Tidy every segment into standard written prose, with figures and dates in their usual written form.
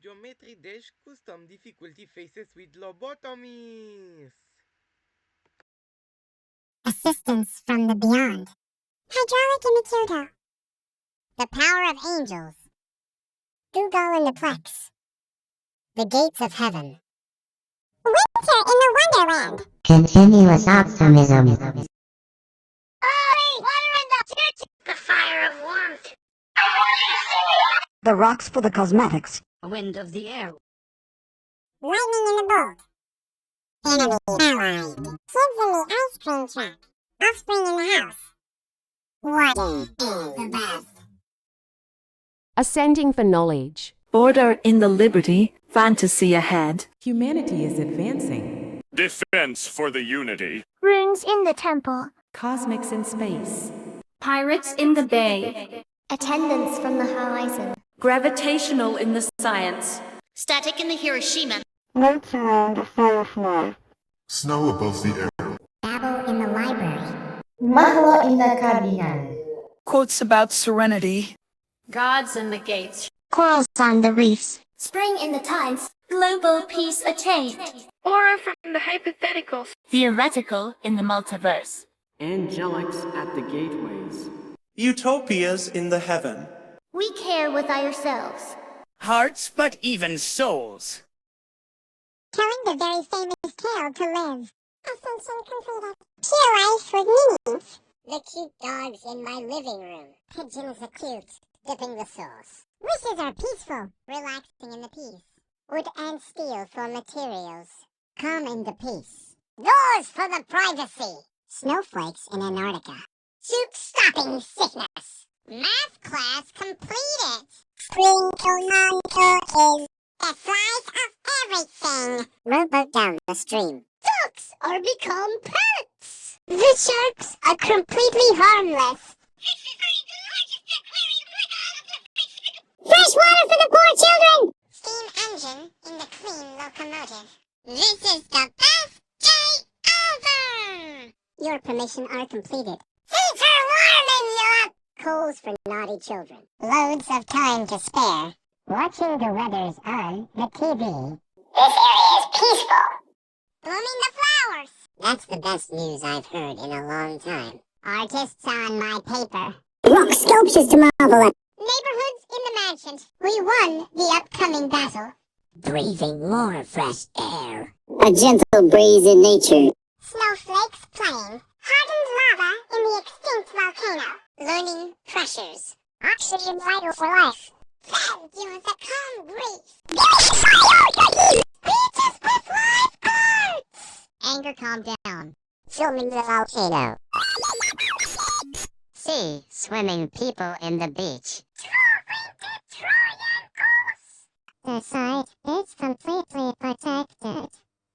Geometry Dash Custom Difficulty Faces with Lobotomies. Assistance from the beyond. Hydraulic in the Kyoto. The power of angels. Google in the Plex. The gates of heaven. Winter in the Wonderland. Continuous optimism. The fire of warmth. The rocks for the cosmetics. Wind of the air. Lightning in the bolt. Enemy allied. Kids in the ice cream truck. Offspring in the house. Warden in the bath. Ascending for knowledge. Order in the liberty. Fantasy ahead. Humanity is advancing. Defense for the unity. Runes in the temple. Cosmics in space. Pirates in the bay. Attendance from the horizon. Gravitational in the science. Static in the Hiroshima. Notes around the firefly. Snow above the air. Babble in the library. Mahlo in the cardinal. Quotes about serenity. Gods in the gates. Corals on the reefs. Spring in the tides. Global peace attained. Aura from the hypotheticals. Theoretical in the multiverse. Angelics at the gateways. Utopias in the heaven. We care with ourselves. Hearts, but even souls. Telling the very famous tale to live. Ascension completed. Pure life with needs. The cute dogs in my living room. Pigeons are cute, dipping the sauce. Wishes are peaceful, relaxing in the peace. Wood and steel for materials. Calm in the peace. Doors for the privacy. Snowflakes in Antarctica. Soup stopping sickness. Math class completed. Twinkle Monto is the size of everything. Rowboat down the stream. Ducks are become pets. The sharks are completely harmless. Fresh water for the poor children. Steam engine in the clean locomotive. This is the best day ever. Your permission are completed. Seats are warming you up. Coals for naughty children. Loads of time to spare. Watching the weathers on the TV. This area is peaceful. Blooming the flowers. That's the best news I've heard in a long time. Artists on my paper. Rock sculptures to marvel at. Neighborhoods in the mansions. We won the upcoming battle. Breathing more fresh air. A gentle breeze in nature. Snowflakes playing. Hardened lava in the extinct volcano. Learning pressures. Oxygen vital for life. Then give us a calm breeze. Beaches with lifeguards. Anger calm down. Filming the volcano. Sea swimming people in the beach. The site is completely protected.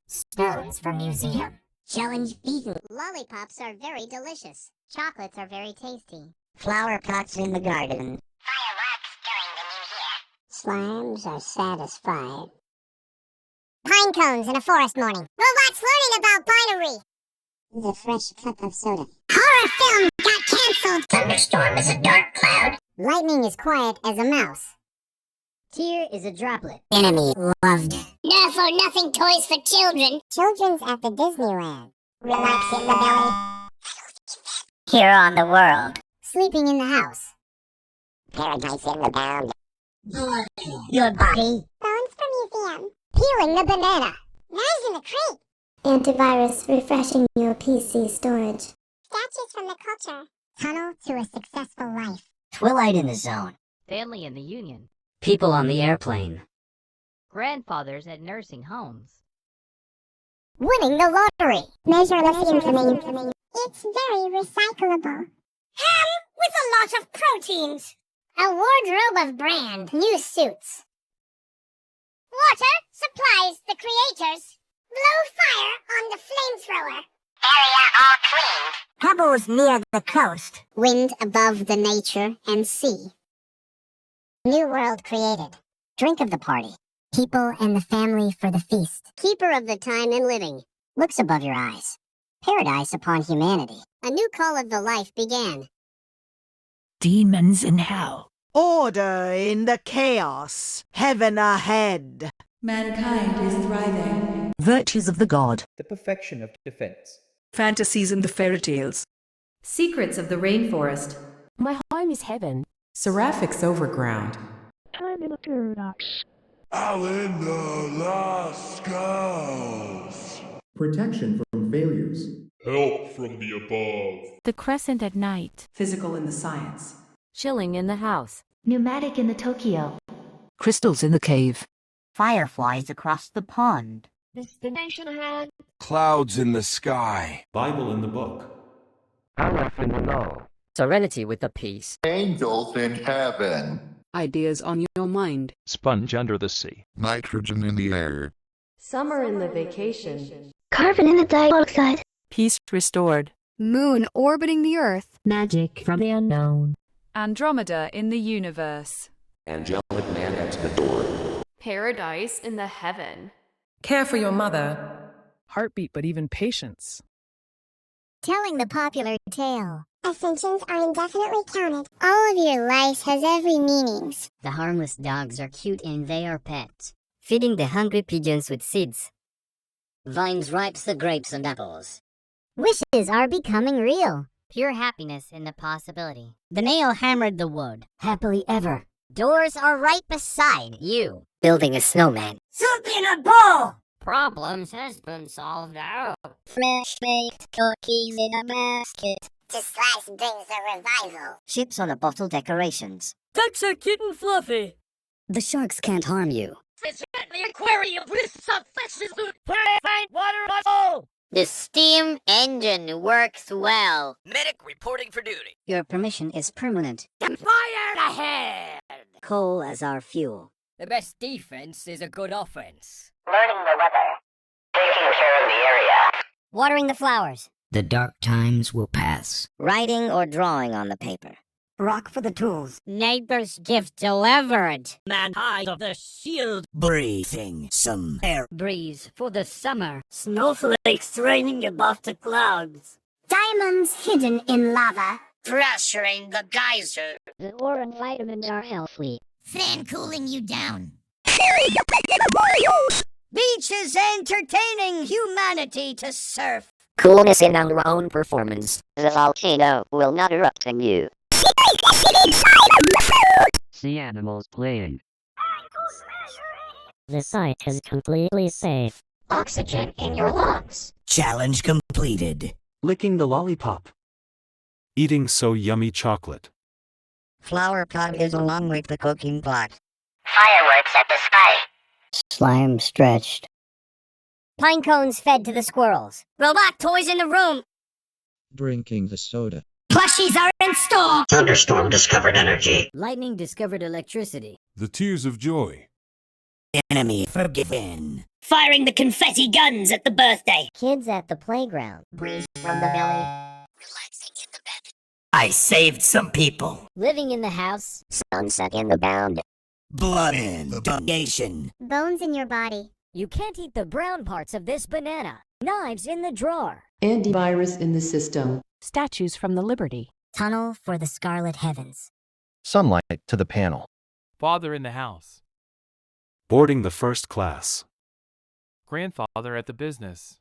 Stones for museum. Challenge vegan. Lollipops are very delicious. Chocolates are very tasty. Flower pots in the garden. Fireworks during the new year. Slimes are satisfied. Pine cones in a forest morning. Robots learning about binary. The fresh cup of soda. Horror film got cancelled. Thunderstorm is a dark cloud. Lightning is quiet as a mouse. Tear is a droplet. Enemy loved. No for nothing toys for children. Children's at the Disneyland. Relax in the belly. Here on the world. Sleeping in the house. Paradise in the bound. Your body. Bones for museum. Peeling the banana. Knives in the crate. Antivirus refreshing your PC storage. Statues from the culture. Tunnel to a successful life. Twilight in the zone. Family in the union. People on the airplane. Grandfathers at nursing homes. Winning the lottery. Measureless incoming. It's very recyclable. Ham with a lot of proteins. A wardrobe of brand new suits. Water supplies the creators. Blow fire on the flamethrower. Area all clean. Pebbles near the coast. Wind above the nature and sea. New world created. Drink of the party. People and the family for the feast. Keeper of the time and living. Looks above your eyes. Paradise upon humanity. A new call of the life began. Demons in hell. Order in the chaos. Heaven ahead. Mankind is thriving. Virtues of the god. The perfection of defense. Fantasies in the fairy tales. Secrets of the rainforest. My home is heaven. Seraphics overground. Time in a paradox. Alan the Last Skulls. Protection from failures. Help from the above. The crescent at night. Physical in the science. Chilling in the house. Pneumatic in the Tokyo. Crystals in the cave. Fireflies across the pond. Destination ahead. Clouds in the sky. Bible in the book. Aleph in the know. Serenity with the peace. Angels in heaven. Ideas on your mind. Sponge under the sea. Nitrogen in the air. Summer in the vacation. Carbon in the dioxide. Peace restored. Moon orbiting the Earth. Magic from the unknown. Andromeda in the universe. Angelic man at the door. Paradise in the heaven. Care for your mother. Heartbeat, but even patience. Telling the popular tale. Ascensions are indefinitely counted. All of your life has every meanings. The harmless dogs are cute and they are pets. Feeding the hungry pigeons with seeds. Vines ripes the grapes and apples. Wishes are becoming real. Pure happiness in the possibility. The nail hammered the wood. Happily ever. Doors are right beside you. Building a snowman. Soup in a bowl! Problems has been solved out. Fresh baked cookies in a basket. To slice brings a revival. Ships on a bottle decorations. That's a kitten Fluffy. The sharks can't harm you. Fish at the aquarium with some fishes to find water bottle. The steam engine works well. Medic reporting for duty. Your permission is permanent. Fire ahead. Coal as our fuel. The best defense is a good offense. Learning the weather. Taking care of the area. Watering the flowers. The dark times will pass. Writing or drawing on the paper. Rock for the tools. Neighbor's gift delivered. Man high of the shield. Breathing some air. Breeze for the summer. Snowflakes raining above the clouds. Diamonds hidden in lava. Pressuring the geyser. The ore and vitamins are healthy. Fan cooling you down. Beaches entertaining humanity to surf. Coolness in our own performance. The volcano will not erupt in you. See animals playing. The site is completely safe. Oxygen in your lungs. Challenge completed. Licking the lollipop. Eating so yummy chocolate. Flower pot is along with the cooking pot. Fireworks at the sky. Slime stretched. Pine cones fed to the squirrels. Robot toys in the room. Drinking the soda. Plushies are in store. Thunderstorm discovered energy. Lightning discovered electricity. The tears of joy. Enemy forgiven. Firing the confetti guns at the birthday. Kids at the playground. Breeze from the belly. Relaxing in the bed. I saved some people. Living in the house. Sunset in the bound. Blood in the nation. Bones in your body. You can't eat the brown parts of this banana. Knives in the drawer. Antivirus in the system. Statues from the Liberty. Tunnel for the scarlet heavens. Sunlight to the panel. Father in the house. Boarding the first class. Grandfather at the business.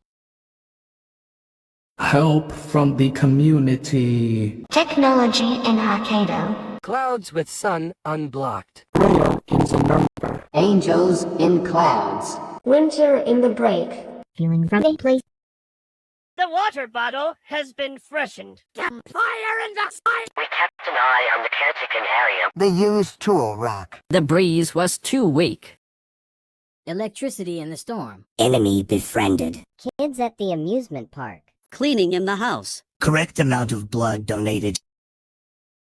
Help from the community. Technology in Hokkaido. Clouds with sun unblocked. Prayer is a number. Angels in clouds. Winter in the break. Feeling from a place. The water bottle has been freshened. Fire in the sky. We kept an eye on the caretaking area. The used tool rack. The breeze was too weak. Electricity in the storm. Enemy befriended. Kids at the amusement park. Cleaning in the house. Correct amount of blood donated.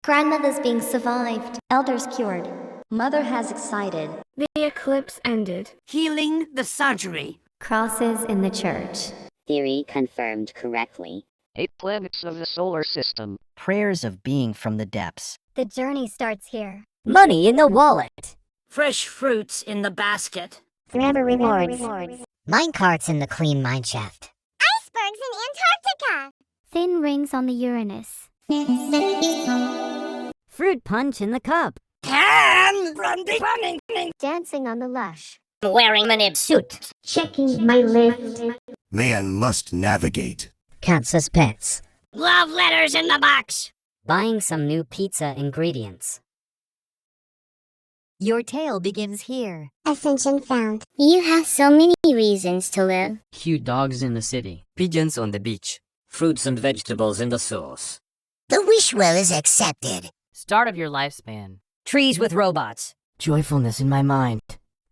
Grandmother's being survived. Elders cured. Mother has excited. The eclipse ended. Healing the surgery. Crosses in the church. Theory confirmed correctly. 8 planets of the solar system. Prayers of being from the depths. The journey starts here. Money in the wallet. Fresh fruits in the basket. Forever rewards. Minecarts in the clean mineshaft. Icebergs in Antarctica. Thin rings on the Uranus. Fruit punch in the cup. Can from the running. Dancing on the lush. Wearing a nib suit. Checking my list. Man must navigate. Cats as pets. Love letters in the box. Buying some new pizza ingredients. Your tale begins here. Ascension found. You have so many reasons to live. Cute dogs in the city. Pigeons on the beach. Fruits and vegetables in the sauce. The wish well is accepted. Start of your lifespan. Trees with robots. Joyfulness in my mind.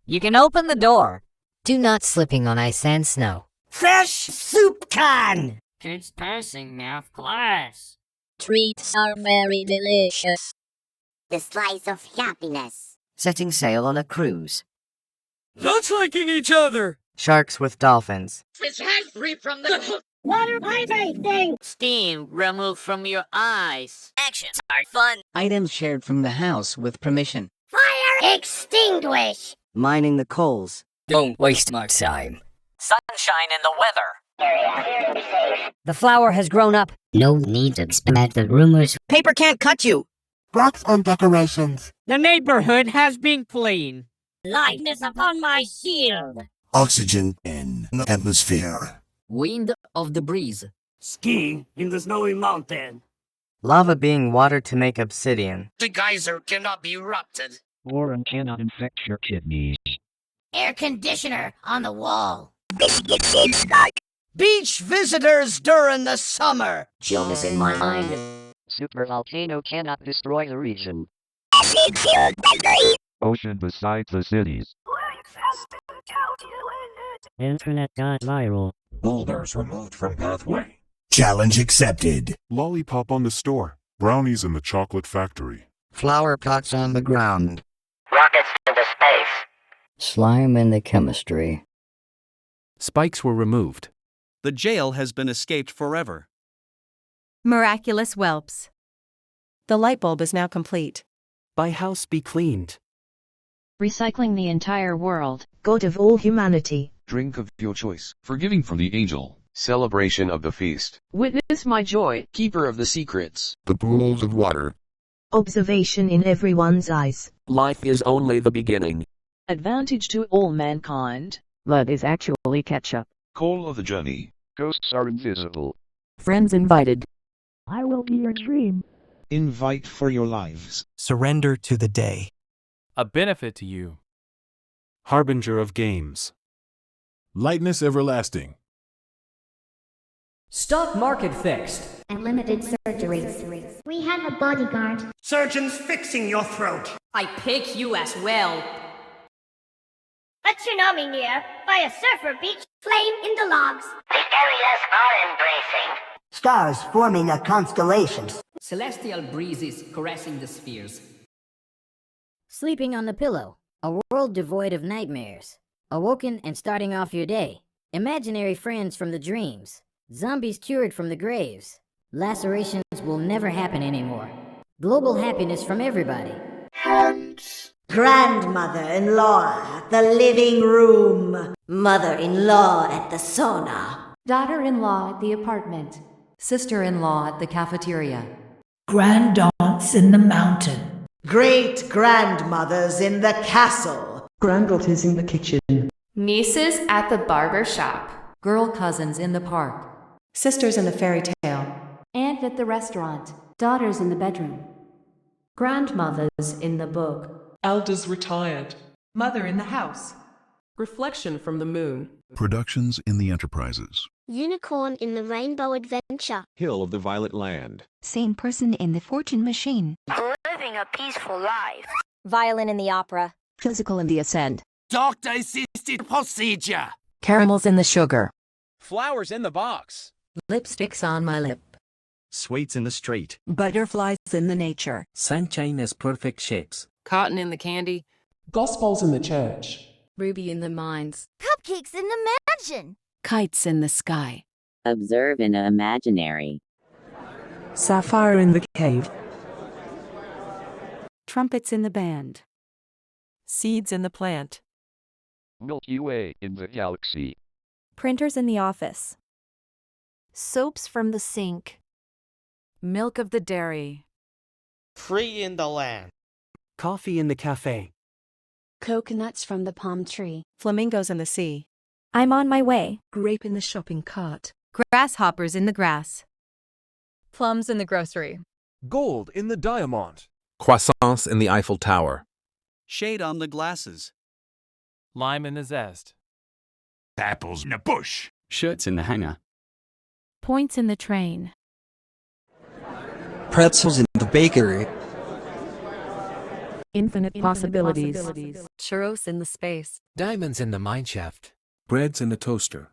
You can open the door. Do not slipping on ice and snow. Fresh soup can. Kids passing math class. Treats are very delicious. The slice of happiness. Setting sail on a cruise. Not liking each other. Sharks with dolphins. Fish head free from the water vibrating. Steam removed from your eyes. Actions are fun. Items shared from the house with permission. Fire extinguish. Mining the coals. Don't waste my time. Sunshine in the weather. The flower has grown up. No need to expect the rumors. Paper can't cut you. Props and decorations. The neighborhood has been clean. Lightness upon my shield. Oxygen in the atmosphere. Wind of the breeze. Skiing in the snowy mountain. Lava being water to make obsidian. The geyser cannot be erupted. Boron cannot infect your kidneys. Air conditioner on the wall. Beach visitors during the summer. Chillness in my mind. Supervolcano cannot destroy the region. Ocean beside the cities. Internet got viral. Boulders removed from pathway. Challenge accepted. Lollipop on the store. Brownies in the chocolate factory. Flower pots on the ground. Rockets into space. Slime in the chemistry. Spikes were removed. The jail has been escaped forever. Miraculous whelps. The light bulb is now complete. By house be cleaned. Recycling the entire world. God of all humanity. Drink of your choice. Forgiving from the angel. Celebration of the feast. Witness my joy. Keeper of the secrets. The pools of water. Observation in everyone's eyes. Life is only the beginning. Advantage to all mankind. Blood is actually ketchup. Call of the journey. Ghosts are invisible. Friends invited. I will be your dream. Invite for your lives. Surrender to the day. A benefit to you. Harbinger of games. Lightness everlasting. Stock market fixed. Unlimited surgeries. We have a bodyguard. Surgeons fixing your throat. I pick you as well. A tsunami near, by a surfer beach, flame in the logs. The areas are embracing. Stars forming a constellation. Celestial breezes caressing the spheres. Sleeping on the pillow. A world devoid of nightmares. Awoken and starting off your day. Imaginary friends from the dreams. Zombies cured from the graves. Lacerations will never happen anymore. Global happiness from everybody. Grandmother-in-law at the living room. Mother-in-law at the sauna. Daughter-in-law at the apartment. Sister-in-law at the cafeteria. Grandaunts in the mountain. Great-grandmothers in the castle. Granddaughters in the kitchen. Nieces at the barber shop. Girl cousins in the park. Sisters in the fairy tale. Aunt at the restaurant. Daughters in the bedroom. Grandmothers in the book. Elders retired. Mother in the house. Reflection from the moon. Productions in the enterprises. Unicorn in the rainbow adventure. Hill of the Violet Land. Same person in the fortune machine. Living a peaceful life. Violin in the opera. Physical in the ascent. Doctor-assisted procedure. Caramels in the sugar. Flowers in the box. Lipsticks on my lip. Sweets in the street. Butterflies in the nature. Sunshine is perfect shapes. Cotton in the candy. Gospels in the church. Ruby in the mines. Cupcakes in the mansion. Kites in the sky. Observe in the imaginary. Sapphire in the cave. Trumpets in the band. Seeds in the plant. Milky Way in the galaxy. Printers in the office. Soaps from the sink. Milk of the dairy. Free in the land. Coffee in the cafe. Coconuts from the palm tree. Flamingos in the sea. I'm on my way. Grape in the shopping cart. Grasshoppers in the grass. Plums in the grocery. Gold in the diamond. Croissants in the Eiffel Tower. Shade on the glasses. Lime in the zest. Apples in the bush. Shirts in the hanger. Points in the train. Pretzels in the bakery. Infinite possibilities. Churros in the space. Diamonds in the mineshaft. Breads in the toaster.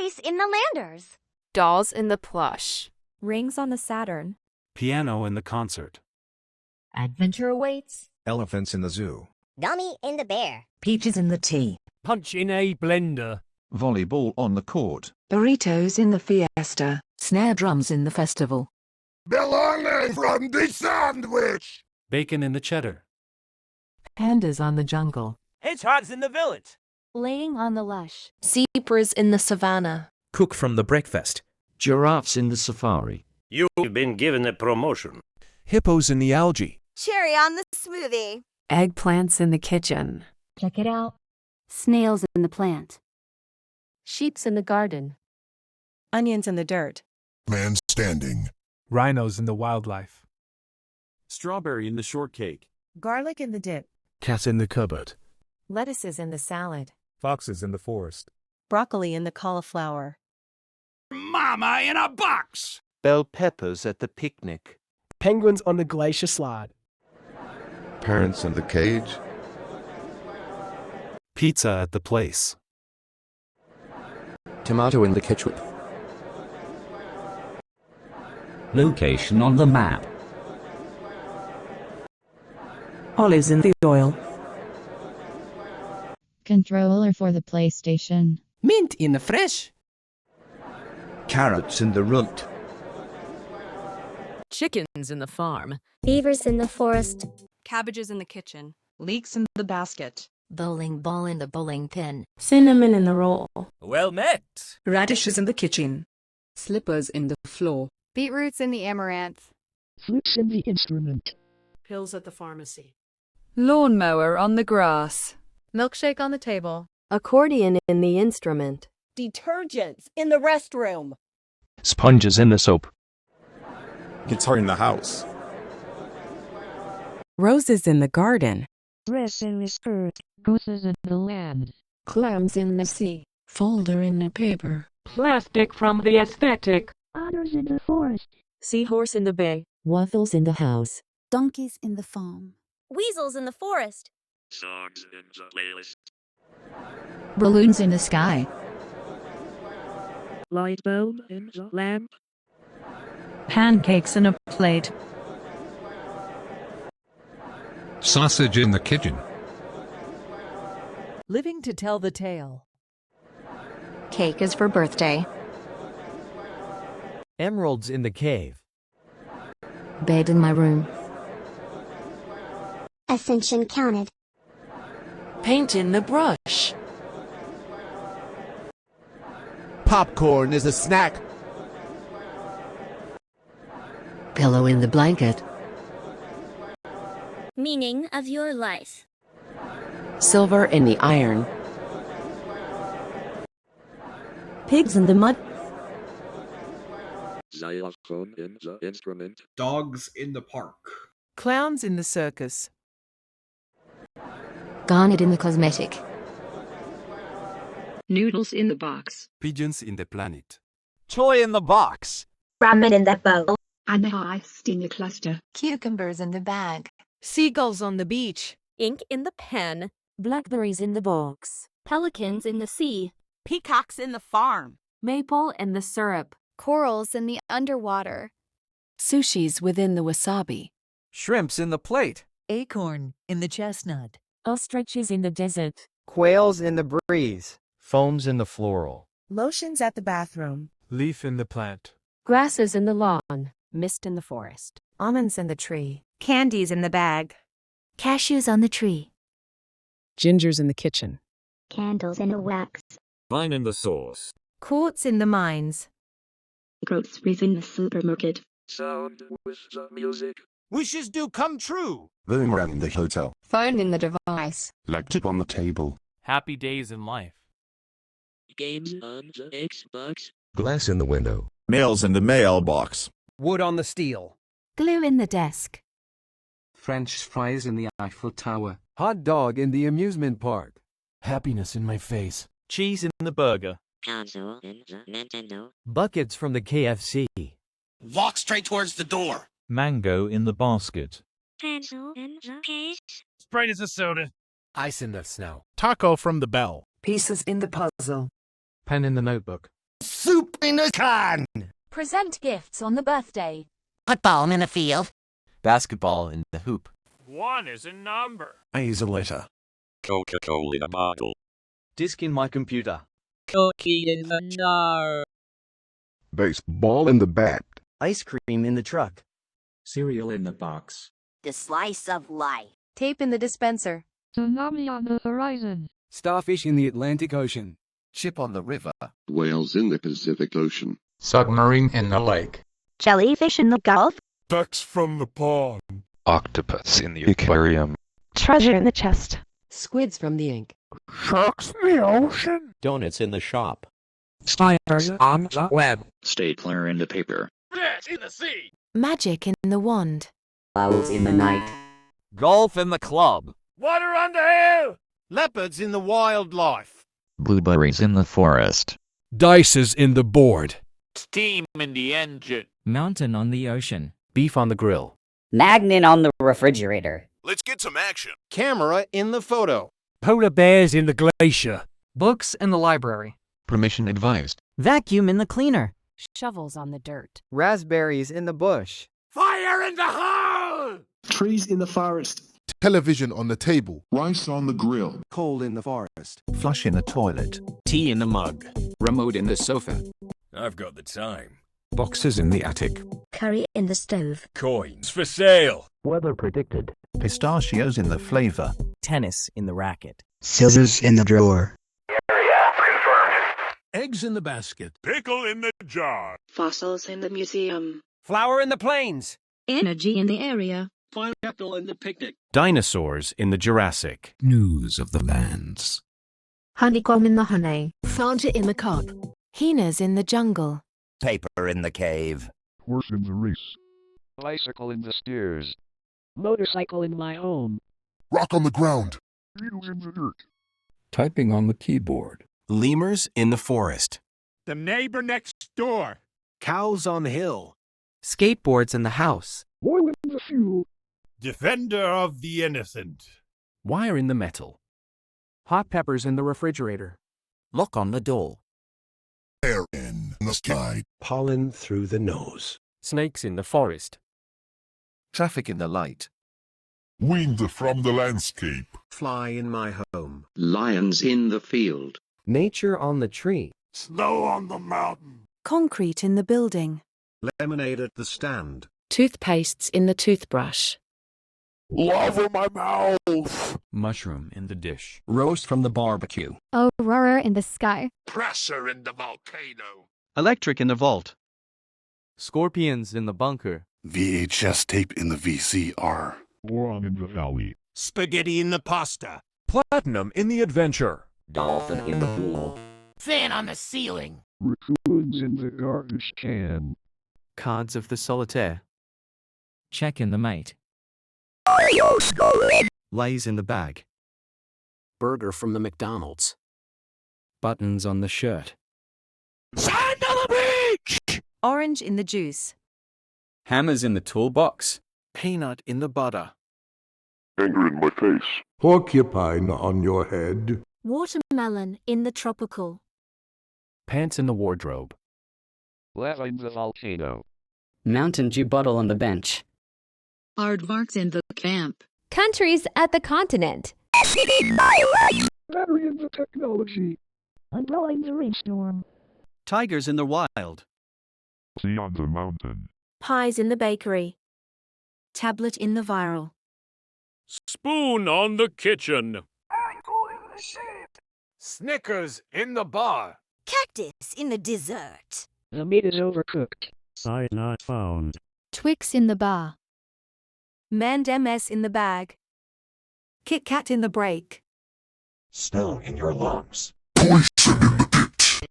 Ice in the landers. Dolls in the plush. Rings on the Saturn. Piano in the concert. Adventure awaits. Elephants in the zoo. Dummy in the bear. Peaches in the tea. Punch in a blender. Volleyball on the court. Burritos in the fiesta. Snare drums in the festival. Belonging from the sandwich. Bacon in the cheddar. Pandas on the jungle. Hedgehogs in the village. Laying on the lush. Zebras in the savannah. Cook from the breakfast. Giraffes in the safari. You've been given a promotion. Hippos in the algae. Cherry on the smoothie. Eggplants in the kitchen. Check it out. Snails in the plant. Sheeps in the garden. Onions in the dirt. Man standing. Rhinos in the wildlife. Strawberry in the shortcake. Garlic in the dip. Cat in the cupboard. Lettuces in the salad. Foxes in the forest. Broccoli in the cauliflower. Mama in a box. Bell peppers at the picnic. Penguins on the glacier slide. Parents in the cage. Pizza at the place. Tomato in the ketchup. Location on the map. Olives in the oil. Controller for the PlayStation. Mint in the fresh. Carrots in the runt. Chickens in the farm. Beavers in the forest. Cabbages in the kitchen. Leeks in the basket. Bowling ball in the bowling pin. Cinnamon in the roll. Well met. Radishes in the kitchen. Slippers in the floor. Beetroots in the amaranth. Flutes in the instrument. Pills at the pharmacy. Lawnmower on the grass. Milkshake on the table. Accordion in the instrument. Detergents in the restroom. Sponges in the soap. Guitar in the house. Roses in the garden. Dress in the skirt. Gooses in the land. Clams in the sea. Folder in the paper. Plastic from the aesthetic. Otters in the forest. Seahorse in the bay. Waffles in the house. Donkeys in the farm. Weasels in the forest. Songs in the playlist. Balloons in the sky. Light bulb in the lamp. Pancakes in a plate. Sausage in the kitchen. Living to tell the tale. Cake is for birthday. Emeralds in the cave. Bed in my room. Ascension counted. Paint in the brush. Popcorn is a snack. Pillow in the blanket. Meaning of your life. Silver in the iron. Pigs in the mud. Xylophone in the instrument. Dogs in the park. Clowns in the circus. Garnet in the cosmetic. Noodles in the box. Pigeons in the planet. Toy in the box. Ramen in the bowl. Amethyst in the cluster. Cucumbers in the bag. Seagulls on the beach. Ink in the pen. Blackberries in the box. Pelicans in the sea. Peacocks in the farm. Maple in the syrup. Corals in the underwater. Sushis within the wasabi. Shrimps in the plate. Acorn in the chestnut. Ostriches in the desert. Quails in the breeze. Foams in the floral. Lotions at the bathroom. Leaf in the plant. Grasses in the lawn. Mist in the forest. Almonds in the tree. Candies in the bag. Cashews on the tree. Gingers in the kitchen. Candles in the wax. Vine in the sauce. Quartz in the mines. Groceries in the supermarket. Sound with the music. Wishes do come true. Boomerang in the hotel. Phone in the device. Laptop on the table. Happy days in life. Games on the Xbox. Glass in the window. Mails in the mailbox. Wood on the steel. Glue in the desk. French fries in the Eiffel Tower. Hot dog in the amusement park. Happiness in my face. Cheese in the burger. Console in the Nintendo. Buckets from the KFC. Walk straight towards the door. Mango in the basket. Pencil in the case. Sprite is a soda. Ice in the snow. Taco from the bell. Pieces in the puzzle. Pen in the notebook. Soup in a can. Present gifts on the birthday. Football in the field. Basketball in the hoop. 1 is a number. A is a letter. Coca-Cola in a bottle. Disk in my computer. Cookie in the jar. Baseball in the bat. Ice cream in the truck. Cereal in the box. The slice of life. Tape in the dispenser. Tsunami on the horizon. Starfish in the Atlantic Ocean. Ship on the river. Whales in the Pacific Ocean. Submarine in the lake. Jellyfish in the Gulf. Ducks from the pond. Octopus in the aquarium. Treasure in the chest. Squids from the ink. Sharks in the ocean. Donuts in the shop. Spiders on the web. Stapler in the paper. Rats in the sea. Magic in the wand. Owls in the night. Golf in the club. Water on the hill. Leopards in the wildlife. Blueberries in the forest. Dices in the board. Steam in the engine. Mountain on the ocean. Beef on the grill. Magnet on the refrigerator. Let's get some action. Camera in the photo. Polar bears in the glacier. Books in the library. Permission advised. Vacuum in the cleaner. Shovels on the dirt. Raspberries in the bush. Fire in the hole. Trees in the forest. Television on the table. Rice on the grill. Coal in the forest. Flush in the toilet. Tea in the mug. Remote in the sofa. I've got the time. Boxes in the attic. Curry in the stove. Coins for sale. Weather predicted. Pistachios in the flavor. Tennis in the racket. Scissors in the drawer. Eggs in the basket. Pickle in the jar. Fossils in the museum. Flower in the plains. Energy in the area. Pineapple in the picnic. Dinosaurs in the Jurassic. News of the lands. Honeycomb in the honey. Fanta in the cup. Hyenas in the jungle. Paper in the cave. Horse in the race. Bicycle in the stairs. Motorcycle in my home. Rock on the ground. Needles in the dirt. Typing on the keyboard. Lemurs in the forest. The neighbor next door. Cows on the hill. Skateboards in the house. Oil in the fuel. Defender of the innocent. Wire in the metal. Hot peppers in the refrigerator. Lock on the door. Air in the sky. Pollen through the nose. Snakes in the forest. Traffic in the light. Wind from the landscape. Fly in my home. Lions in the field. Nature on the tree. Snow on the mountain. Concrete in the building. Lemonade at the stand. Toothpastes in the toothbrush. Love in my mouth. Mushroom in the dish. Roast from the barbecue. Aurora in the sky. Pressure in the volcano. Electric in the vault. Scorpions in the bunker. VHS tape in the VCR. War in the valley. Spaghetti in the pasta. Platinum in the adventure. Dolphin in the pool. Fan on the ceiling. Raccoons in the garbage can. Cards of the solitaire. Check in the mate. Lays in the bag. Burger from the McDonald's. Buttons on the shirt. Sand on the beach. Orange in the juice. Hammers in the toolbox. Peanut in the butter. Anger in my face. Porcupine on your head. Watermelon in the tropical. Pants in the wardrobe. Lava in the volcano. Mountain Dew bottle on the bench. Aardvarks in the camp. Countries at the continent. Battery in the technology. Umbrella in the rainstorm. Tigers in the wild. Sea on the mountain. Pies in the bakery. Tablet in the viral. Spoon on the kitchen. Snickers in the bar. Cactus in the dessert. The meat is overcooked. Sign not found. Twix in the bar. MS in the bag. Kit Kat in the break. Snow in your lungs.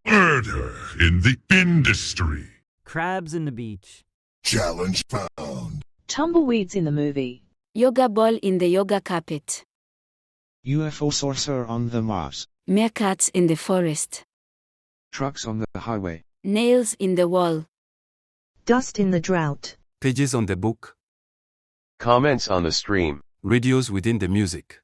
Murder in the industry. Crabs in the beach. Challenge found. Tumbleweeds in the movie. Yoga ball in the yoga carpet. UFO saucer on the Mars. Meerkats in the forest. Trucks on the highway. Nails in the wall. Dust in the drought. Pages on the book. Comments on the stream. Radios within the music.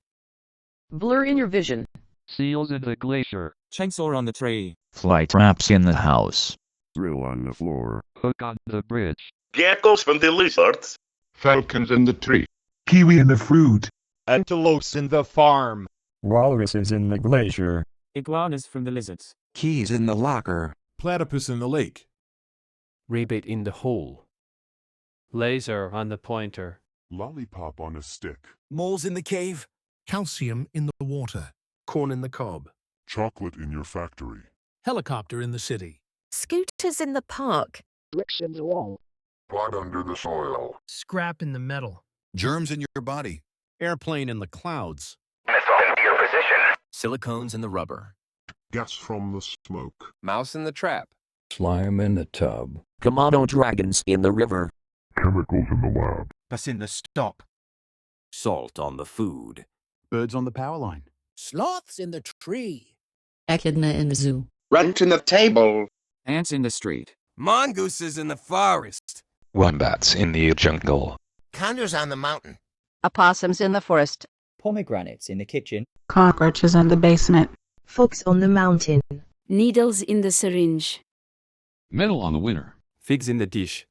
Blur in your vision. Seals in the glacier. Chainsaw on the tree. Fly traps in the house. Drill on the floor. Hook on the bridge. Geckos from the lizards. Falcons in the tree. Kiwi in the fruit. Antelopes in the farm. Walruses in the glacier. Iguanas from the lizards. Keys in the locker. Platypus in the lake. Rabbit in the hole. Laser on the pointer. Lollipop on a stick. Moles in the cave. Calcium in the water. Corn in the cob. Chocolate in your factory. Helicopter in the city. Scooters in the park. Bricks in the wall. Pot under the soil. Scrap in the metal. Germs in your body. Airplane in the clouds. Missile into your position. Silicones in the rubber. Gas from the smoke. Mouse in the trap. Slime in the tub. Komodo dragons in the river. Chemicals in the lab. Bus in the stock. Salt on the food. Birds on the power line. Sloths in the tree. Echidna in the zoo. Rent in the table. Ants in the street. Mongooses in the forest. Wombats in the jungle. Condors on the mountain. Opossums in the forest. Pomegranates in the kitchen. Cockroaches in the basement. Fox on the mountain. Needles in the syringe. Metal on the winter. Figs in the dish.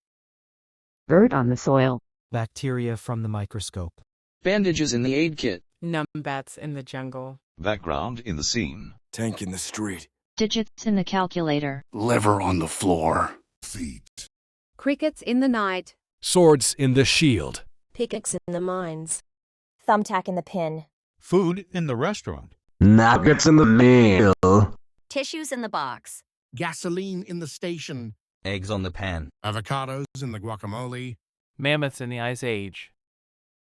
Dirt on the soil. Bacteria from the microscope. Bandages in the aid kit. Numbats in the jungle. Background in the scene. Tank in the street. Digits in the calculator. Liver on the floor. Feet. Crickets in the night. Swords in the shield. Pickaxe in the mines. Thumbtack in the pin. Food in the restaurant. Nuggets in the meal. Tissues in the box. Gasoline in the station. Eggs on the pan. Avocados in the guacamole. Mammoths in the Ice Age.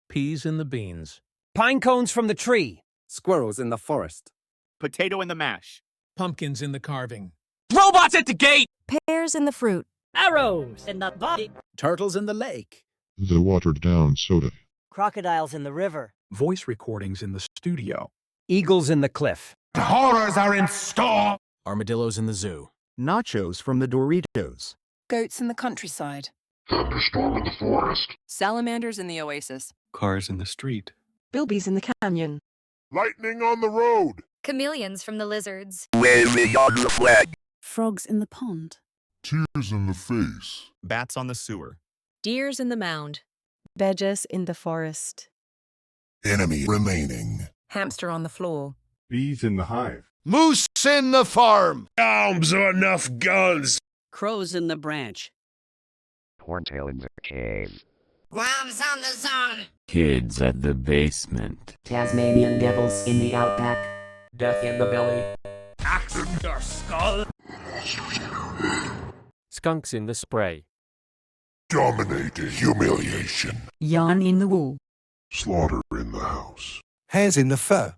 Peas in the beans. Pine cones from the tree. Squirrels in the forest. Potato in the mash. Pumpkins in the carving. Robots at the gate. Pears in the fruit. Arrows in the body. Turtles in the lake. The watered down soda. Crocodiles in the river. Voice recordings in the studio. Eagles in the cliff. The horrors are in store. Armadillos in the zoo. Nachos from the Doritos. Goats in the countryside. Thunderstorm in the forest. Salamanders in the oasis. Cars in the street. Bilbies in the canyon. Lightning on the road. Chameleons from the lizards. Wave beyond the flag. Frogs in the pond. Tears in the face. Bats on the sewer. Deers in the mound. Badgers in the forest. Enemy remaining. Hamster on the floor. Bees in the hive. Moose in the farm. Arms are enough guns. Crows in the branch. Horntail in the cave. Worms on the zone. Kids at the basement. Tasmanian devils in the outback. Death in the belly. Axe in your skull. Skunks in the spray. Dominating humiliation. Yarn in the wool. Slaughter in the house. Hares in the fur.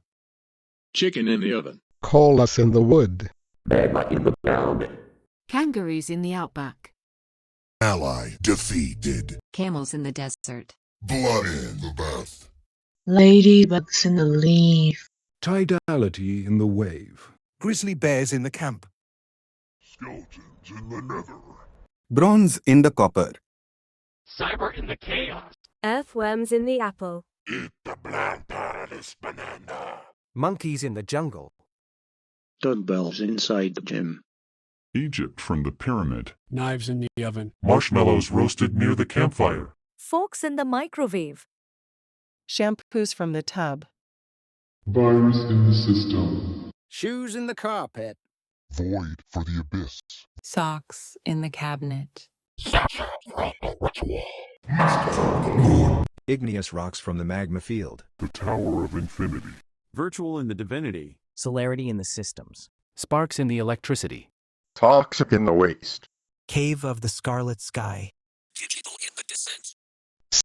Chicken in the oven. Colas in the wood. Bama in the ground. Kangaroos in the outback. Ally defeated. Camels in the desert. Blood in the bath. Ladybugs in the leaf. Tidality in the wave. Grizzly bears in the camp. Skeletons in the nether. Bronze in the copper. Cyber in the chaos. Earthworms in the apple. Eat the bland paradise banana. Monkeys in the jungle. Dumbbells inside the gym. Egypt from the pyramid. Knives in the oven. Marshmallows roasted near the campfire. Forks in the microwave. Shampoos from the tub. Virus in the system. Shoes in the carpet. Void for the abyss. Socks in the cabinet. Igneous rocks from the magma field. The Tower of Infinity. Virtual in the divinity. Celerity in the systems. Sparks in the electricity. Toxic in the waste. Cave of the scarlet sky. Digital in the descent.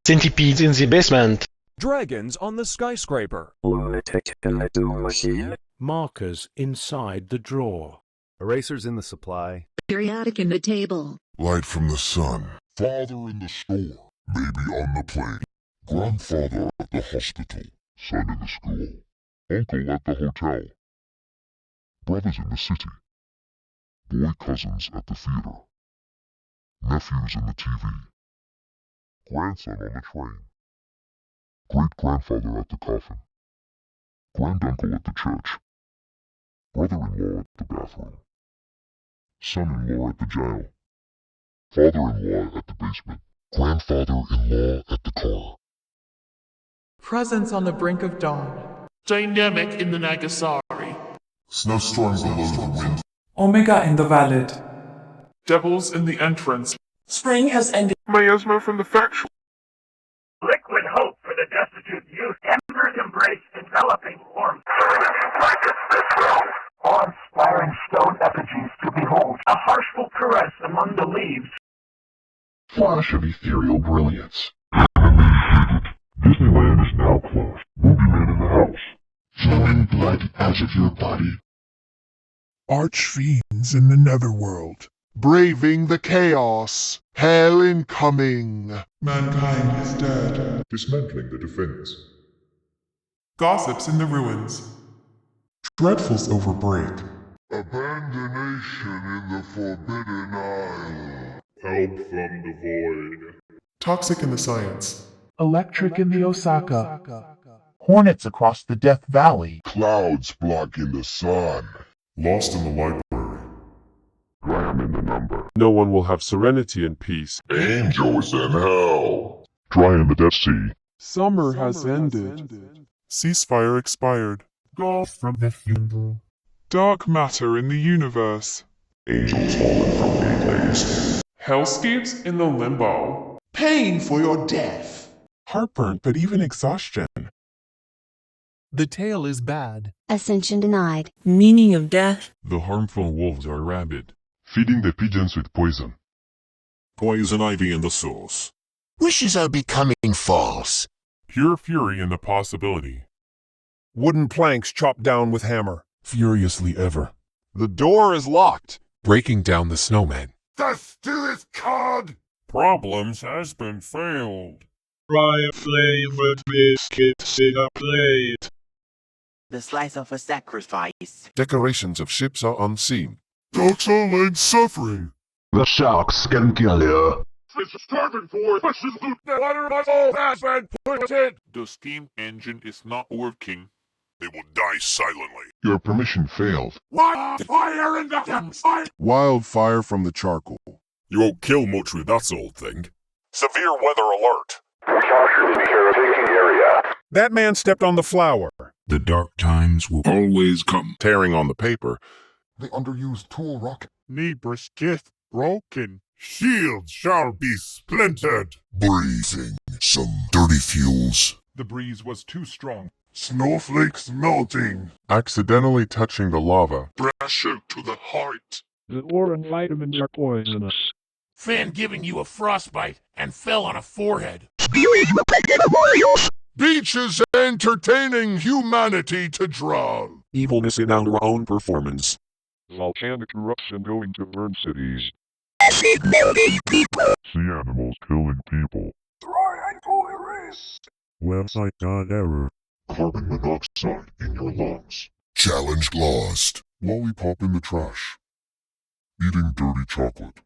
Centipedes in the basement. Dragons on the skyscraper. Markers inside the drawer. Erasers in the supply. Periodic in the table. Light from the sun. Father in the store. Baby on the plane. Grandfather at the hospital. Son in the school. Uncle at the hotel. Brothers in the city. Boy cousins at the theater. Nephews in the TV. Grandson on the train. Great-grandfather at the coffin. Granduncle at the church. Brother-in-law at the bathroom. Son-in-law at the jail. Father-in-law at the basement. Grandfather-in-law at the car. Presence on the brink of dawn. Dynamic in the Nagasari. Snowstorm below the wind. Omega in the valid. Devils in the entrance. Spring has ended. Miasma from the factual. Liquid hope for the destitute youth. Embers embrace enveloping warmth. Awe-inspiring stone effigies to behold. A harshful caress among the leaves. Flash of ethereal brilliance. Disneyland is now closed. Movie Man in the house. Flowing blood out of your body. Archfiends in the netherworld. Braving the chaos. Hell incoming. Mankind is dead. Dismantling the defense. Gossips in the ruins. Dreadfuls overbreak. Abandonation in the Forbidden Isle. Help from the void. Toxic in the science. Electric in the Osaka. Hornets across the Death Valley. Clouds blocking the sun. Lost in the library. Graham in the number. No one will have serenity and peace. Angels in hell. Dry in the Dead Sea. Summer has ended. Ceasefire expired. Golf from the funeral. Dark matter in the universe. Angels fallen from gateways. Hellscapes in the limbo. Pain for your death. Heartburn, but even exhaustion. The tale is bad. Ascension denied. Meaning of death. The harmful wolves are rabid, feeding the pigeons with poison. Poison ivy in the sauce. Wishes are becoming false. Pure fury in the possibility. Wooden planks chopped down with hammer. Furiously ever. The door is locked. Breaking down the snowman. Death to its cod! Problems has been failed. Fry flavored biscuits in a plate. The slice of a sacrifice. Decorations of ships are unseen. Dogs are laid suffering. The sharks can kill you. This is starving for precious loot. The water muscle has been put in. The steam engine is not working. They will die silently. Your permission failed. Wildfire in the campsite. Wildfire from the charcoal. You won't kill Motree, that's the old thing. Severe weather alert. Caution, caretaking area. That man stepped on the flower. The dark times will always come. Tearing on the paper. The underused tool rocket. Neighbors just broken. Shields shall be splintered. Breathing some dirty fuels. The breeze was too strong. Snowflakes melting. Accidentally touching the lava. Pressure to the heart. The ore and vitamins are poisonous. Fan giving you a frostbite and fell on a forehead. Beaches entertaining humanity to drown. Evilness in our own performance. Volcanic eruption going to burn cities. Sea animals killing people. Triangle erased. Website got error. Carbon monoxide in your lungs. Challenge lost. Lollipop in the trash. Eating dirty chocolate.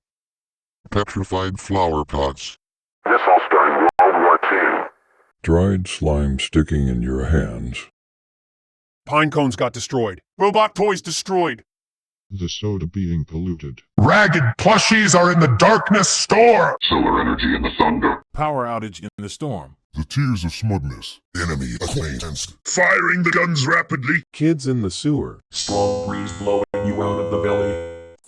Petrified flower pots. This all started World War II. Dried slime sticking in your hands. Pine cones got destroyed. Robot toys destroyed. The soda being polluted. Ragged plushies are in the darkness store. Solar energy in the thunder. Power outage in the storm. The tears of smugness. Enemy acquaintance. Firing the guns rapidly. Kids in the sewer. Strong breeze blowing you out of the belly.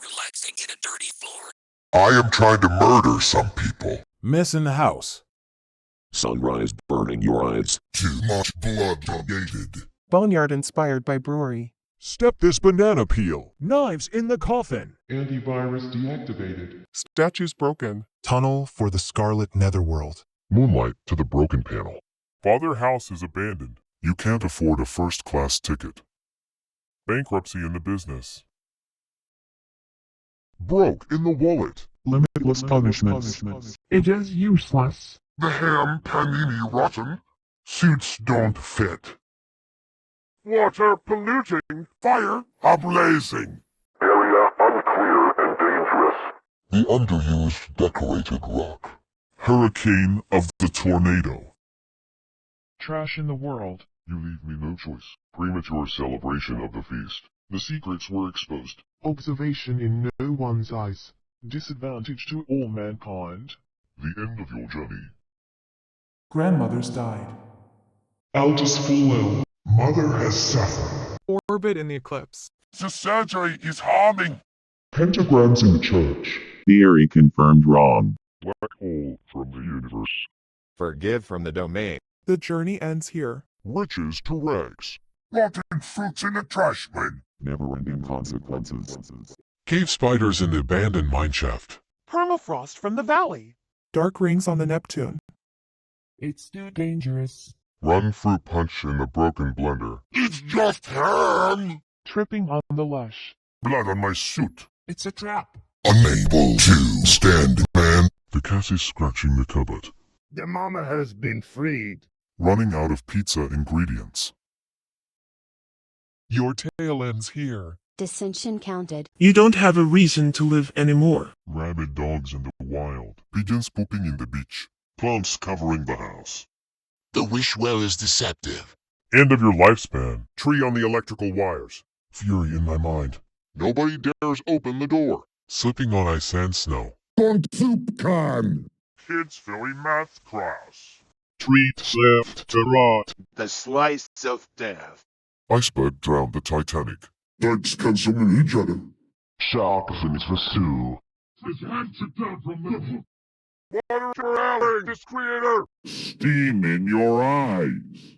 Relaxing in a dirty floor. I am trying to murder some people. Mess in the house. Sunrise burning your eyes. Too much blood donated. Boneyard inspired by brewery. Step this banana peel. Knives in the coffin. Antivirus deactivated. Statues broken. Tunnel for the Scarlet Netherworld. Moonlight to the broken panel. Father house is abandoned. You can't afford a first-class ticket. Bankruptcy in the business. Broke in the wallet. Limitless punishments. It is useless. The ham panini rotten. Suits don't fit. Water polluting. Fire ablazing. Area unclear and dangerous. The underused decorated rock. Hurricane of the tornado. Trash in the world. You leave me no choice. Premature celebration of the feast. The secrets were exposed. Observation in no one's eyes. Disadvantage to all mankind. The end of your journey. Grandmother's died. Eldest fall ill. Mother has suffered. Orbit in the eclipse. The surgery is harming. Pentagrams in the church. Theory confirmed wrong. Black hole from the universe. Forgive from the domain. The journey ends here. Riches to rags. Rotten fruits in a trash bin. Never-ending consequences. Cave spiders in the abandoned mineshaft. Permafrost from the valley. Dark rings on the Neptune. It's too dangerous. Run fruit punch in the broken blender. It's just ham. Tripping on the lush. Blood on my suit. It's a trap. Unable to stand, man. The cat is scratching the cupboard. The mama has been freed. Running out of pizza ingredients. Your tail ends here. Dissension counted. You don't have a reason to live anymore. Rabid dogs in the wild. Pigeons pooping in the beach. Plants covering the house. The wish well is deceptive. End of your lifespan. Tree on the electrical wires. Fury in my mind. Nobody dares open the door. Slipping on ice and snow. On soup can. Kids filling math class. Treat served to rot. The slice of death. Iceberg drowned the Titanic. Dykes consuming each other. Shark fins pursue. His hands are down from the... Water drowning, this creator! Steam in your eyes.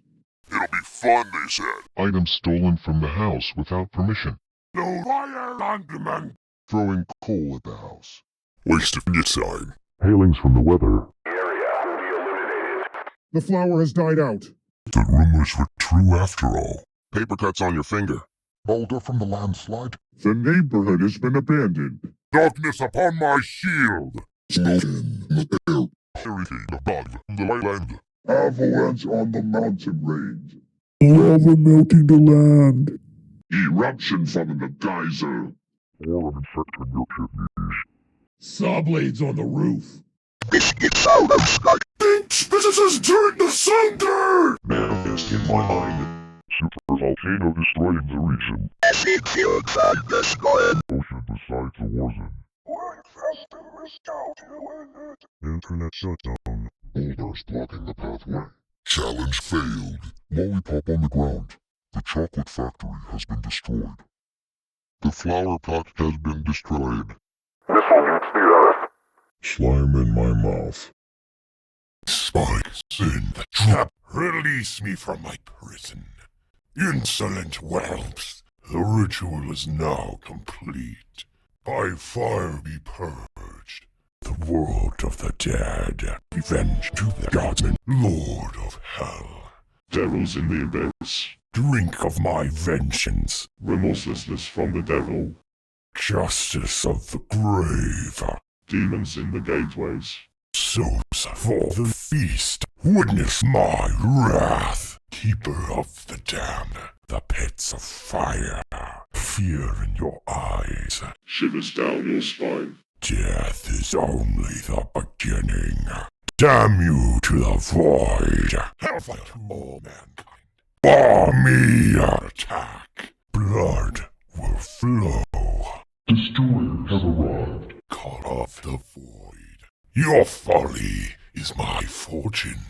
It'll be fun, they said. Items stolen from the house without permission. No fire on demand. Throwing coal at the house. Waste of your time. Hailings from the weather. Area will be eliminated. The flower has died out. The rumors were true after all. Paper cuts on your finger. Boulder from the landslide. The neighborhood has been abandoned. Darkness upon my shield. Smoke in the air. Everything above the land. Avalanche on the mountain range. Lava melting the land. Eruption from the geyser. Worm infecting your kidneys. Saw blades on the roof. Biscuits out of sky. Thinks businesses turn to cinder. Manifest in my mind. Super volcano destroying the region. Acid fields on the sky. Ocean besides the war zone. Internet shutdown. Boulders blocking the pathway. Challenge failed. Lollipop on the ground. The chocolate factory has been destroyed. The flower pot has been destroyed. Missile hits the earth. Slime in my mouth. Spikes in the trap. Release me from my prison. Insolent whelps. The ritual is now complete. By fire be purged. The world of the dead. Revenge to the gods and Lord of Hell. Devils in the abyss. Drink of my vengeance. Remorselessness from the devil. Justice of the grave. Demons in the gateways. Souls for the feast. Witness my wrath. Keeper of the damned. The pits of fire. Fear in your eyes. Shivers down your spine. Death is only the beginning. Damn you to the void. Hellfire to all mankind. Bar me attack. Blood will flow. Destroyers have arrived. Call off the void. Your folly is my fortune.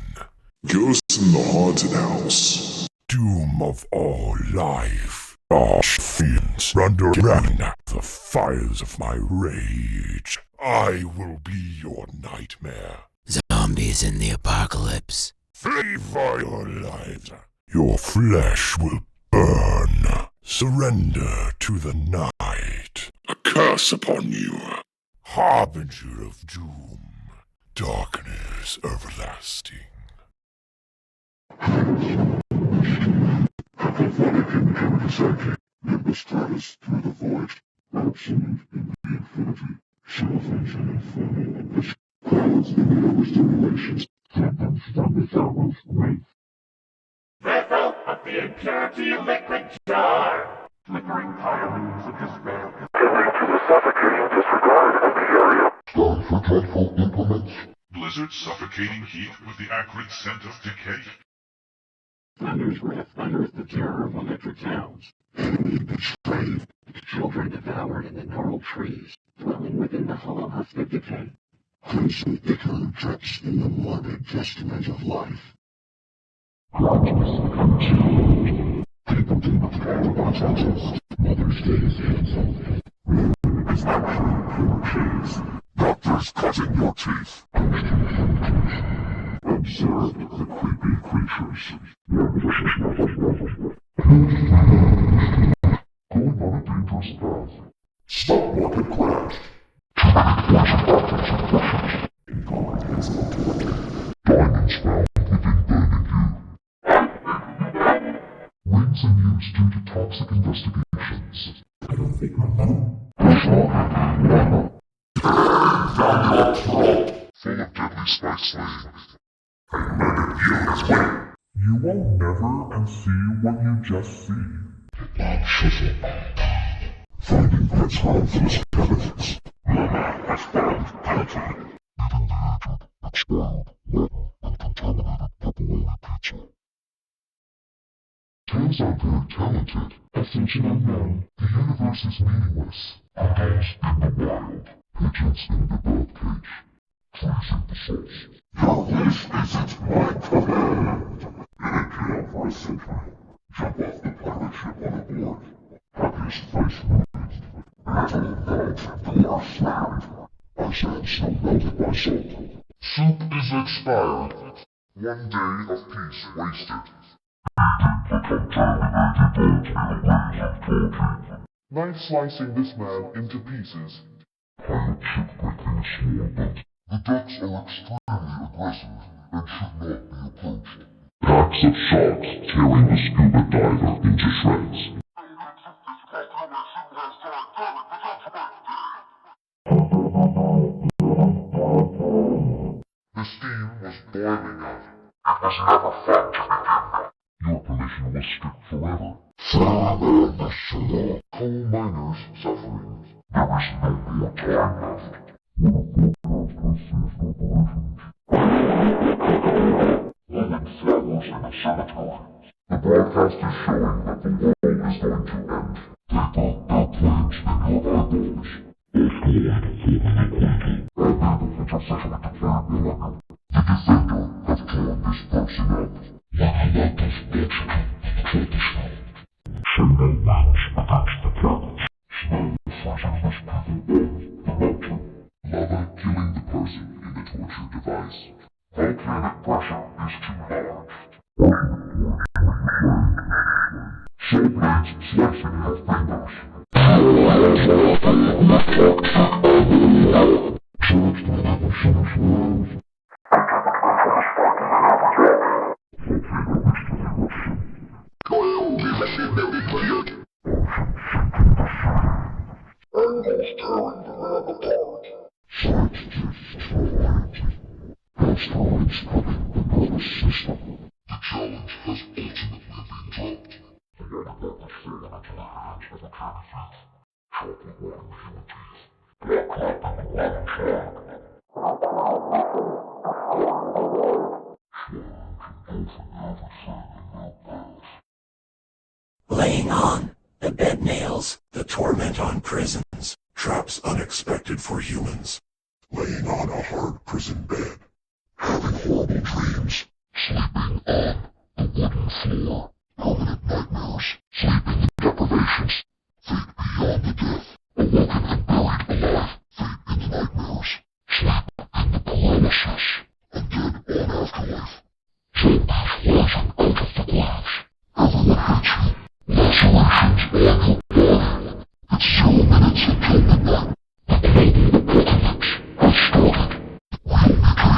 Ghosts in the haunted house. Doom of all life. Harsh fiends underground the fires of my rage. I will be your nightmare. Zombies in the apocalypse. Flee for your lives. Your flesh will burn. Surrender to the night. A curse upon you. Harbinger of doom. Darkness everlasting. Vessel of the impurity liquid jar. Flickering hirelings of despair. Coming to the suffocating disregard of the area. Time for dreadful implements. Blizzard suffocating heat with the acrid scent of decay. Thunders wrath thunders the terror of electric sounds. Betrayed. Children devoured in the gnarled trees, dwelling within the hollow husk of decay. Crimson decay drips in the morbid testament of life. People do not care about justice. Mother's Day is canceled. Destruction of your trees. Doctors cutting your teeth. Observe the creepy creatures. Going on a dangerous path. Stock market crash. Diamonds found within burning you. Rings in use due to toxic investigations. I don't think I'm home. Found your throat. Full of deadly spice slaves. I murdered you as well. You will never unsee what you just see. That chisel. Finding Prince Harmful's skeletons. Mama has found Peloton. Even the aged, expired, rotten, and contaminated pepperoni pizza. Turns out very talented. Ascension unknown. The universe is meaningless. Animals in the wild. Pigeons in the birdcage. Trees in the sauce. Your wish isn't my command. In a jail for a century. Jump off the pirate ship on a board. Happiest face raised. Metal valves door slammed. I said so melted my soul. Soup is expired. 1 day of peace wasted. Knife slicing this man into pieces. Pirate ship breaking a small boat. The decks are extremely aggressive and should not be approached. Packs of sharks tearing the scuba diver into shreds. The steam was boiling out. It was never fun to begin. Your permission was strict forever. Forever the shore. Coal miners suffering. There is no more time left. Living flowers in a cemetery. The broadcast is showing that the world is going to end. Paper, airplanes, and your eyeballs. Intercession declared miracle. The defender have torn this person up. So no match against the planet. Snow frozen this people the motor. Lava killing the person in the torture device. Volcanic pressure is too large. Saw blades slicing your fingers. Angles tearing the land apart. Asteroids cutting the nervous system. The challenge has ultimately been dropped. The water has fallen into the hands of the candy thief. Chocolate water human teeth. Black clapping the lemon flag. Laying on, the bed nails, the torment on prisons, traps unexpected for humans. Laying on a hard prison bed. Having horrible dreams. Sleeping on the wooden floor. Permanent nightmares. Sleeping deprivations. Fate beyond the death. Awoken and buried alive. Fate in the nightmares. Sleep in the paralysis. Undead on afterlife. Zombies rising out of the graves. Everyone hates you. Lacerations on your body. It's 0 minutes until midnight. The global apocalypse has started. We only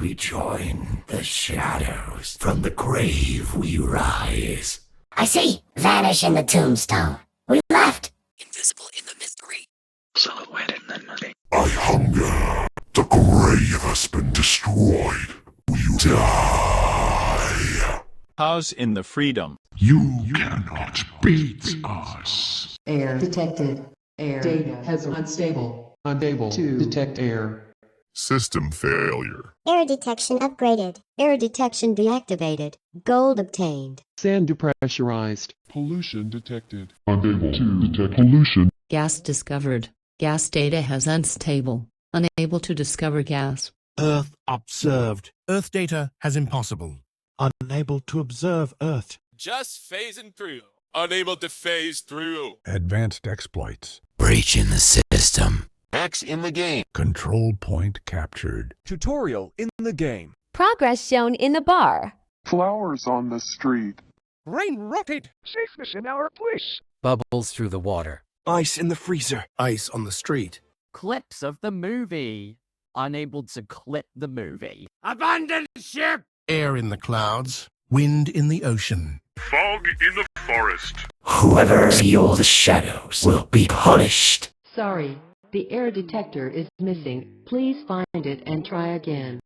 rejoin the shadows. From the grave we rise. I see. Vanish in the tombstone. We left. Invisible in the mystery. Silhouette in the night. I hunger. The grave has been destroyed. We die. House in the freedom. You cannot beat us. Air detected. Air data has unstable. Unable to detect air. System failure. Air detection upgraded. Air detection deactivated. Gold obtained. Sand depressurized. Pollution detected. Unable to detect pollution. Gas discovered. Gas data has unstable. Unable to discover gas. Earth observed. Earth data has impossible. Unable to observe Earth. Just phasing through. Unable to phase through. Advanced exploits. Breach in the system. X in the game. Control point captured. Tutorial in the game. Progress shown in the bar. Flowers on the street. Rain rotted. Safeness in our place. Bubbles through the water. Ice in the freezer. Ice on the street. Clips of the movie. Unable to clip the movie. Abandoned ship. Air in the clouds. Wind in the ocean. Fog in the forest. Whoever steals the shadows will be punished. Sorry, the air detector is missing. Please find it and try again.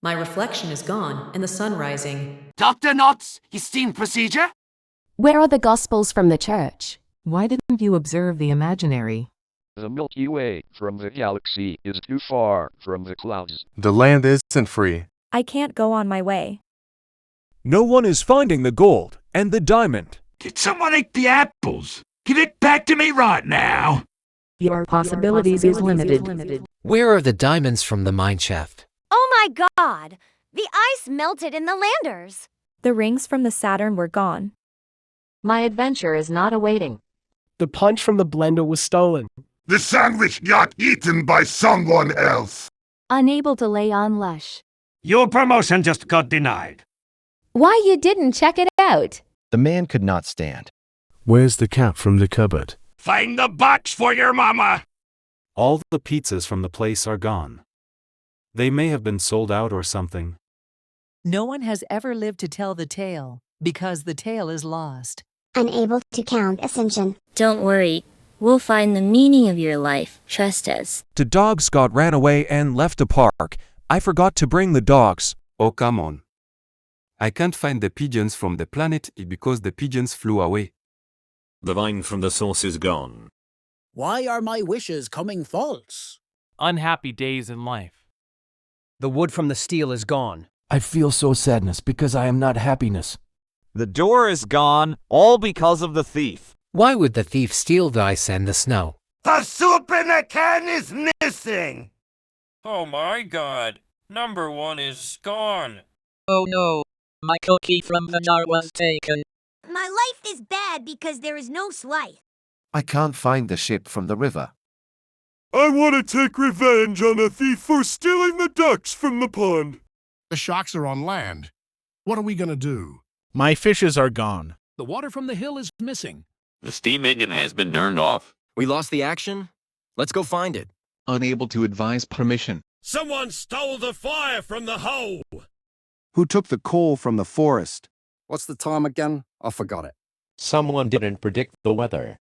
My reflection is gone and the sun rising. Dr. Knotts, you seen procedure? Where are the Gospels from the church? Why didn't you observe the imaginary? The Milky Way from the galaxy is too far from the clouds. The land isn't free. I can't go on my way. No one is finding the gold and the diamond. Did someone eat the apples? Give it back to me right now. Your possibilities is limited. Where are the diamonds from the mine shaft? Oh my God! The ice melted in the landers. The rings from the Saturn were gone. My adventure is not awaiting. The punch from the blender was stolen. The sandwich got eaten by someone else. Unable to lay on Lush. Your promotion just got denied. Why you didn't check it out? The man could not stand. Where's the cat from the cupboard? Find the box for your mama. All the pizzas from the place are gone. They may have been sold out or something. No one has ever lived to tell the tale, because the tale is lost. Unable to count ascension. Don't worry. We'll find the meaning of your life. Trust us. The dogs ran away and left the park. I forgot to bring the dogs. Oh, come on. I can't find the pigeons from the planet because the pigeons flew away. The vine from the source is gone. Why are my wishes coming false? Unhappy days in life. The wood from the steel is gone. I feel so sadness because I am not happiness. The door is gone, all because of the thief. Why would the thief steal the ice and the snow? The soup in the can is missing. Oh my God. Number 1 is gone. Oh no. My cookie from the jar was taken. My life is bad because there is no Slice. I can't find the ship from the river. I want to take revenge on a thief for stealing the ducks from the pond. The sharks are on land. What are we gonna do? My fishes are gone. The water from the hill is missing. The steam engine has been turned off. We lost the action? Let's go find it. Unable to advise permission. Someone stole the fire from the hole. Who took the coal from the forest? What's the time again? I forgot it. Someone didn't predict the weather.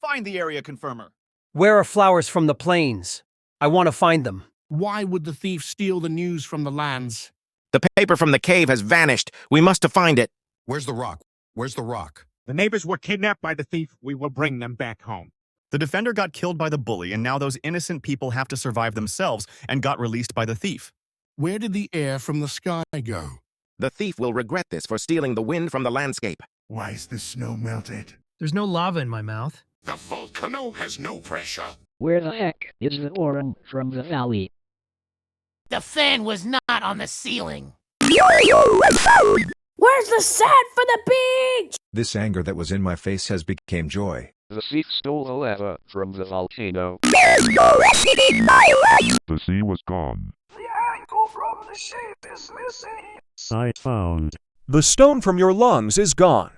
Find the area confirmer. Where are flowers from the plains? I want to find them. Why would the thief steal the news from the lands? The paper from the cave has vanished. We must find it. Where's the rock? Where's the rock? The neighbors were kidnapped by the thief. We will bring them back home. The defender got killed by the bully, and now those innocent people have to survive themselves and got released by the thief. Where did the air from the sky go? The thief will regret this for stealing the wind from the landscape. Why is the snow melted? There's no lava in my mouth. The volcano has no pressure. Where the heck is the orange from the valley? The fan was not on the ceiling. Where's the sand for the beach? This anger that was in my face has become joy. The thief stole the lava from the volcano. There's no recipe in my life. The sea was gone. The ankle from the ship is missing. Site found. The stone from your lungs is gone.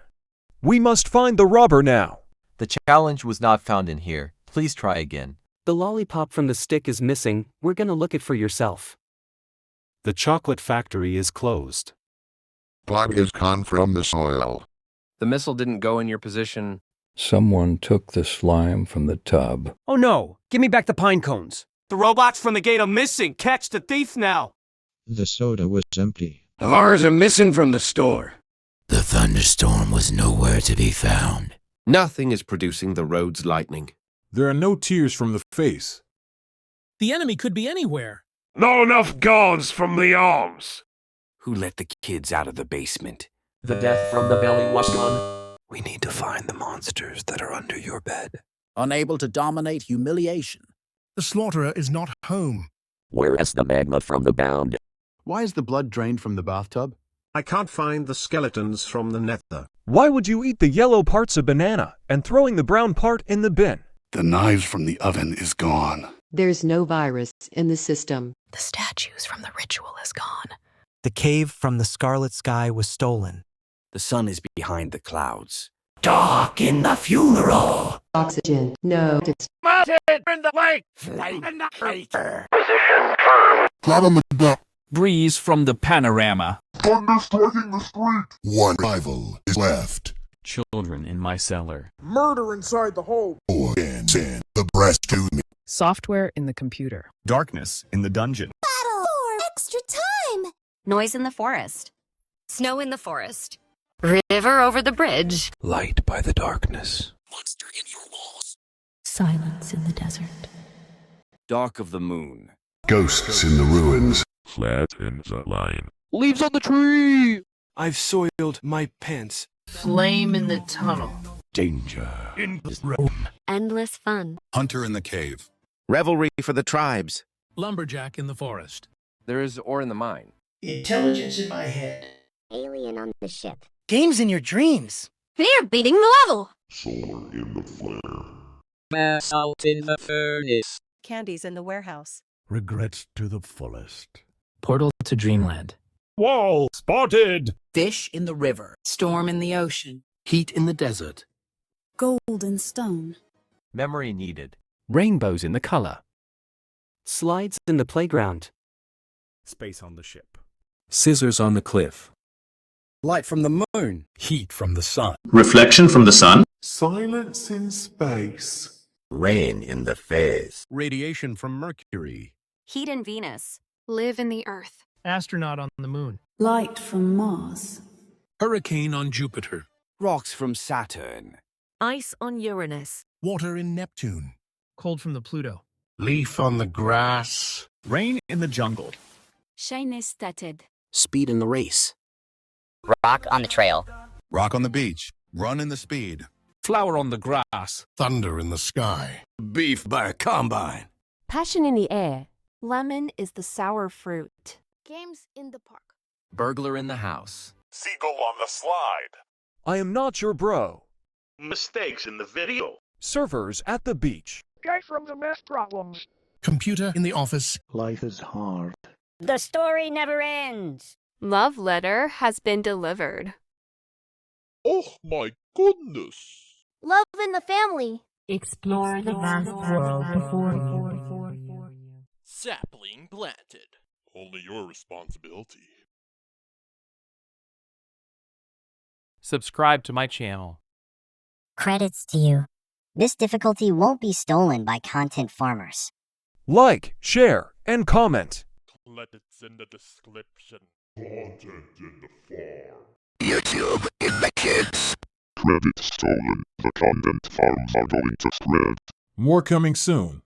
We must find the robber now. The challenge was not found in here. Please try again. The lollipop from the stick is missing. We're gonna look it for yourself. The chocolate factory is closed. Blood is gone from the soil. The missile didn't go in your position. Someone took the slime from the tub. Oh no! Give me back the pine cones! The robots from the gate are missing! Catch the thief now! The soda was empty. The bars are missing from the store. The thunderstorm was nowhere to be found. Nothing is producing the road's lightning. There are no tears from the face. The enemy could be anywhere. Not enough guards from the arms. Who let the kids out of the basement? The death from the belly was gone. We need to find the monsters that are under your bed. Unable to dominate humiliation. The slaughterer is not home. Where is the magma from the bound? Why is the blood drained from the bathtub? I can't find the skeletons from the nether. Why would you eat the yellow parts of banana and throwing the brown part in the bin? The knives from the oven is gone. There's no virus in the system. The statues from the ritual is gone. The cave from the scarlet sky was stolen. The sun is behind the clouds. Dark in the funeral. Oxygen. No. It's Mounted in the lake. Flame in the crater. Position confirmed. Flat on the deck. Breeze from the panorama. Thunder striking the street. One rival is left. Children in my cellar. Murder inside the hole. And send the breast to me. Software in the computer. Darkness in the dungeon. Battle for extra time. Noise in the forest. Snow in the forest. River over the bridge. Light by the darkness. Monster in your walls. Silence in the desert. Dark of the moon. Ghosts in the ruins. Flat in the line. Leaves on the tree! I've soiled my pants. Flame in the tunnel. Danger in this room. Endless fun. Hunter in the cave. Revelry for the tribes. Lumberjack in the forest. There is ore in the mine. Intelligence in my head. Alien on the ship. Games in your dreams. Fear beating the level. Solar in the flare. Basalt in the furnace. Candies in the warehouse. Regrets to the fullest. Portal to dreamland. Wall spotted. Fish in the river. Storm in the ocean. Heat in the desert. Golden stone. Memory needed. Rainbows in the color. Slides in the playground. Space on the ship. Scissors on the cliff. Light from the moon. Heat from the sun. Reflection from the sun. Silence in space. Rain in the face. Radiation from Mercury. Heat in Venus. Live in the earth. Astronaut on the moon. Light from Mars. Hurricane on Jupiter. Rocks from Saturn. Ice on Uranus. Water in Neptune. Cold from the Pluto. Leaf on the grass. Rain in the jungle. Shine started. Speed in the race. Rock on the trail. Rock on the beach. Run in the speed. Flower on the grass. Thunder in the sky. Beef by a combine. Passion in the air. Lemon is the sour fruit. Games in the park. Burglar in the house. Seagull on the slide. I am not your bro. Mistakes in the video. Surfers at the beach. Guy from the math problems. Computer in the office. Life is hard. The story never ends. Love letter has been delivered. Oh my goodness. Love in the family. Explore the vast world before you. Sapling planted. Only your responsibility. Subscribe to my channel. Credits to you. This difficulty won't be stolen by content farmers. Like, share, and comment. Credits in the description. Content in the farm. YouTube in the kids. Credits stolen. The content farms are going to spread. More coming soon.